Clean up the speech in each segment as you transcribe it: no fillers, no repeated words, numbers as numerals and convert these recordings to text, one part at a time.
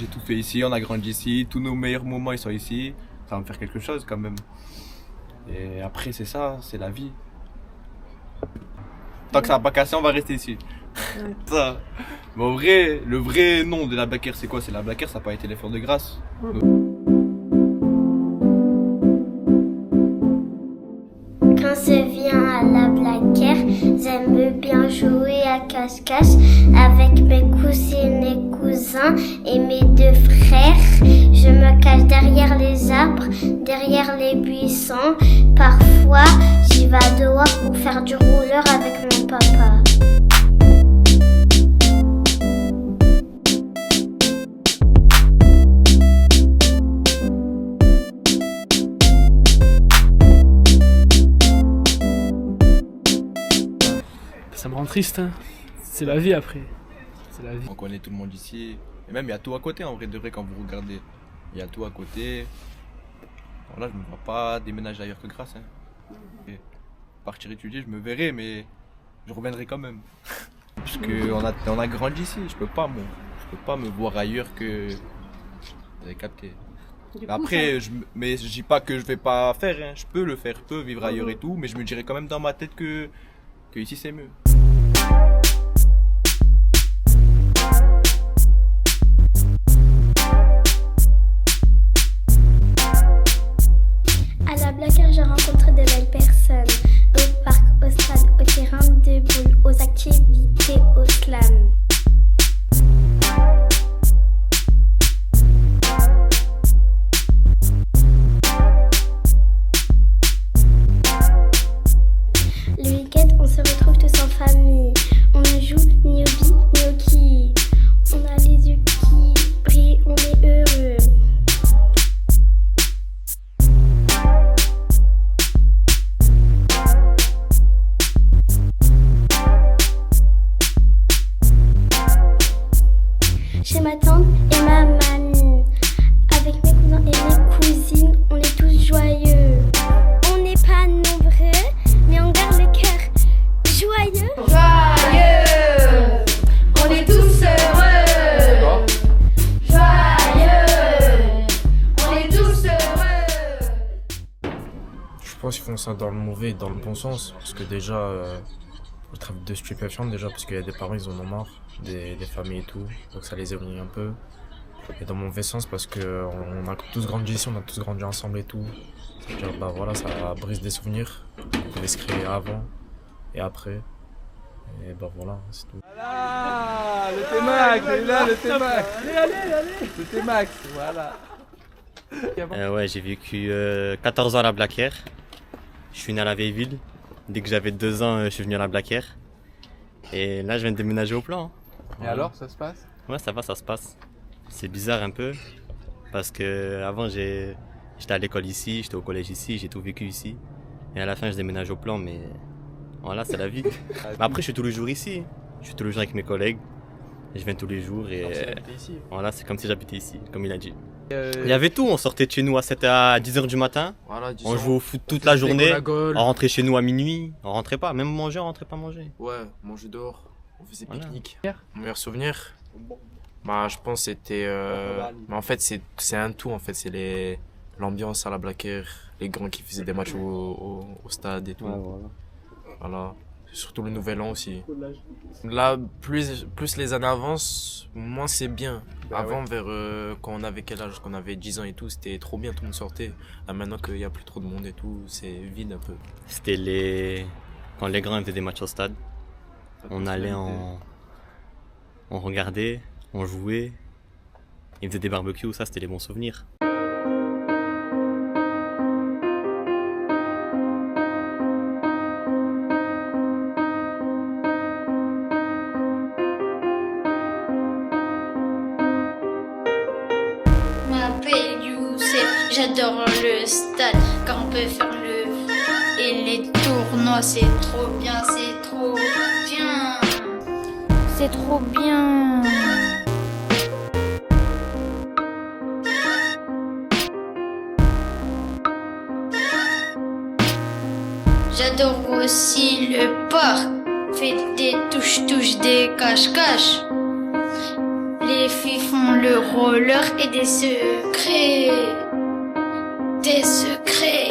j'ai tout fait ici, on a grandi ici, tous nos meilleurs moments ils sont ici. Ça va me faire quelque chose quand même. Et après c'est ça, c'est la vie. Tant que ça n'a pas cassé, on va rester ici. Ouais. Ça. Mais en vrai, le vrai nom de la Blaquère c'est quoi? C'est la Blaquère, ça n'a pas été l'effort de grâce. Quand je viens à la Blaquère, j'aime bien jouer à cache-cache avec mes cousines et cousins et mes deux frères. Je me cache derrière les arbres, derrière les buissons. Parfois, j'y vais dehors pour faire du rouleur avec mon papa. Ça me rend triste, hein. C'est la vie après. C'est la vie. On connaît tout le monde ici. Et même il y a tout à côté en vrai de vrai quand vous regardez. Il y a tout à côté. Alors là je me vois pas déménager ailleurs que grâce. Hein. Et partir étudier je me verrai mais je reviendrai quand même. Parce que on a grandi ici, je peux pas me voir ailleurs que. Vous avez capté. Après, mais je dis pas que je vais pas faire, hein. Je peux le faire, je peux vivre ailleurs et tout, mais je me dirais quand même dans ma tête que ici c'est mieux. À la Blaquère, je rencontre de belles personnes. Au parc, au stade, au terrain de boules, aux activités, au slam. Le week-end, on se retrouve tous en famille. On ne joue ni au billes, ni au quilles. On a les yeux qui brillent, on est heureux. Chez ma tante et ma mamie, avec mes cousins et mes cousines, on est tous joyeux. On n'est pas nombreux, mais on garde le cœur joyeux. Joyeux, on est tous heureux. Joyeux, on est tous heureux. Je pense qu'ils font ça dans le mauvais et dans le bon sens. Parce que déjà, le trafic de stupéfiants, déjà, parce qu'il y a des parents, ils en ont marre, des familles et tout. Donc ça les éloigne un peu. Et dans le mauvais sens, parce qu'on a tous grandi ici, on a tous grandi ensemble et tout. C'est-à-dire, bah voilà, ça brise des souvenirs qu'on pouvait se créer avant et après. Et bah voilà, c'est tout. Voilà, le T-Max, il est là, le T-Max. Allez. Le T-Max, voilà. Ouais, j'ai vécu 14 ans à la Blaquère. Je suis né à la vieille ville. Dès que j'avais 2 ans, je suis venu à la Blaquère. Et là, je viens de déménager au plan. Et alors, ça se passe? Ouais, ça va, ça se passe. C'est bizarre un peu. Parce que avant j'étais à l'école ici, j'étais au collège ici, j'ai tout vécu ici. Et à la fin, je déménage au plan, mais voilà, c'est la vie. Mais après, je suis tous les jours ici. Je suis tous les jours avec mes collègues. Je viens tous les jours et voilà, c'est comme si j'habitais ici, comme il a dit. Il y avait tout, on sortait de chez nous à 10h du matin, Voilà, on jouait au foot toute la journée, on rentrait chez nous à minuit, on rentrait pas, même manger, on rentrait pas manger. Ouais, manger dehors, on faisait Voilà. pique-nique. Mon meilleur souvenir, bah je pense que c'était, mais en fait c'est un tout en fait, c'est l'ambiance à la Blaquère, les grands qui faisaient des matchs au stade et tout. Voilà. Surtout le nouvel an aussi. Là, plus les années avancent, moins c'est bien. Avant, vers quand on avait quel âge? Quand on avait 10 ans et tout, c'était trop bien, tout le monde sortait. Là, maintenant qu'il n'y a plus trop de monde et tout, c'est vide un peu. C'était quand les grands faisaient des matchs au stade, on allait, on regardait, on jouait, ils faisaient des barbecues, ça c'était les bons souvenirs. J'adore le stade quand on peut faire le et les tournois, c'est trop bien, c'est trop bien. C'est trop bien. J'adore aussi le parc, fait des touches-touches, des cache-cache. Les filles font le roller et des secrets. Des secrets.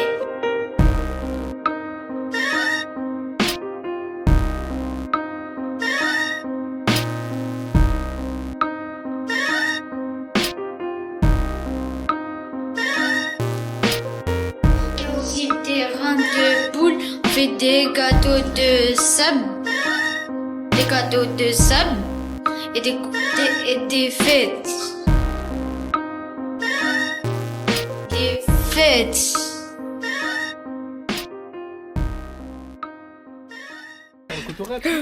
Aussi terrain de boules, on fait des gâteaux de sable. Des gâteaux de sable et des fêtes. Des fêtes.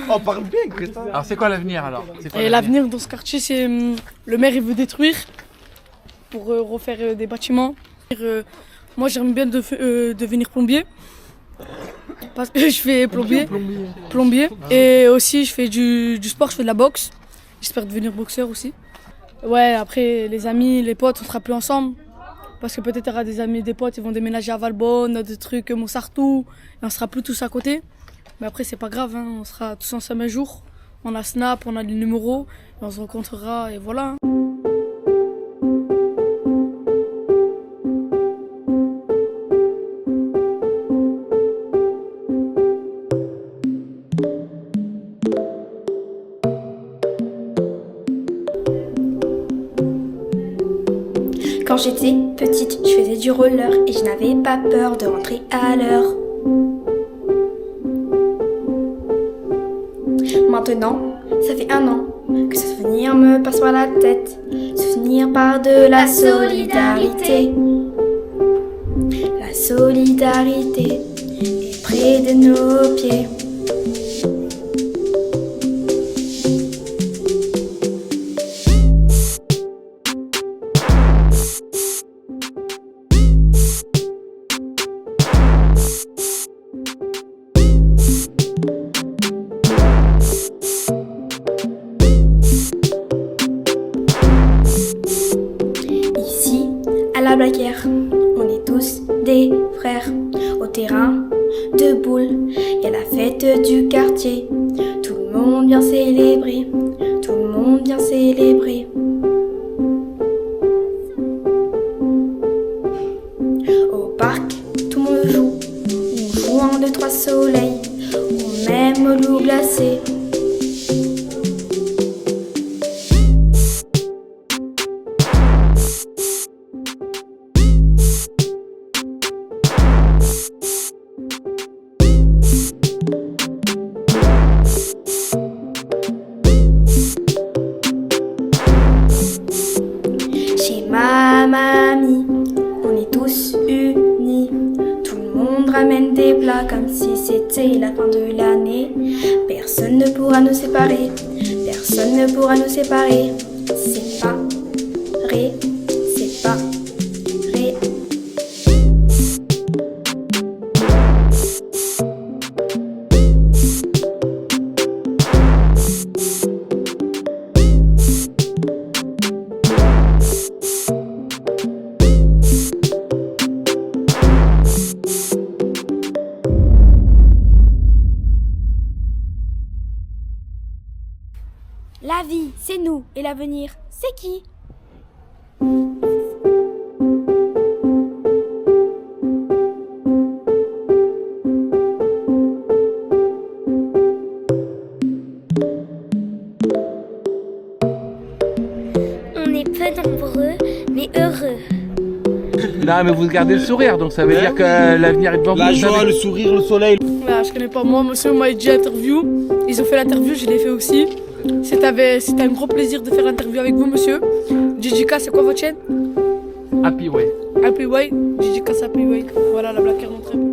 On parle bien, Christophe. Alors c'est quoi l'avenir alors? Et l'avenir dans ce quartier, c'est le maire il veut détruire pour refaire des bâtiments. Moi j'aimerais bien devenir plombier parce que je fais plombier. Et aussi je fais du sport, je fais de la boxe. J'espère devenir boxeur aussi. Ouais, après les amis, les potes, on sera plus ensemble parce que peut-être il y aura des amis, des potes, ils vont déménager à Valbonne, des trucs, Montsartou, et on sera plus tous à côté. Mais après c'est pas grave, hein, on sera tous ensemble un jour. On a Snap, on a les numéros, et on se rencontrera et voilà. Quand j'étais petite, je faisais du roller et je n'avais pas peur de rentrer à l'heure. Maintenant, ça fait 1 an que ce souvenir me passe par la tête. Souvenir part de la solidarité. La solidarité est près de nos pieds. À la Blaquière, on est tous des frères. Au terrain de boules, y a la fête du quartier. Tout le monde vient célébrer, tout le monde vient célébrer. Au parc, tout le monde joue, on joue en 2-3 soleils, ou même au loup glacé. Chez ma mamie, on est tous unis. Tout le monde ramène des plats comme si c'était la fin de l'année. Personne ne pourra nous séparer, personne ne pourra nous séparer. C'est pas vrai, c'est pas vrai. La vie, c'est nous, et l'avenir, c'est qui? On est peu nombreux, mais heureux. Non mais vous gardez le sourire, donc ça veut dire que l'avenir est devant vous. La joie, le sourire, le soleil. Voilà, je connais pas moi, monsieur m'a dit interview. Ils ont fait l'interview, je l'ai fait aussi. C'était un gros plaisir de faire l'interview avec vous, monsieur. JJK, c'est quoi votre chaîne? Happy Way. Happy Way, JJK, c'est Happy Way. Voilà, la Blaquière montre un peu.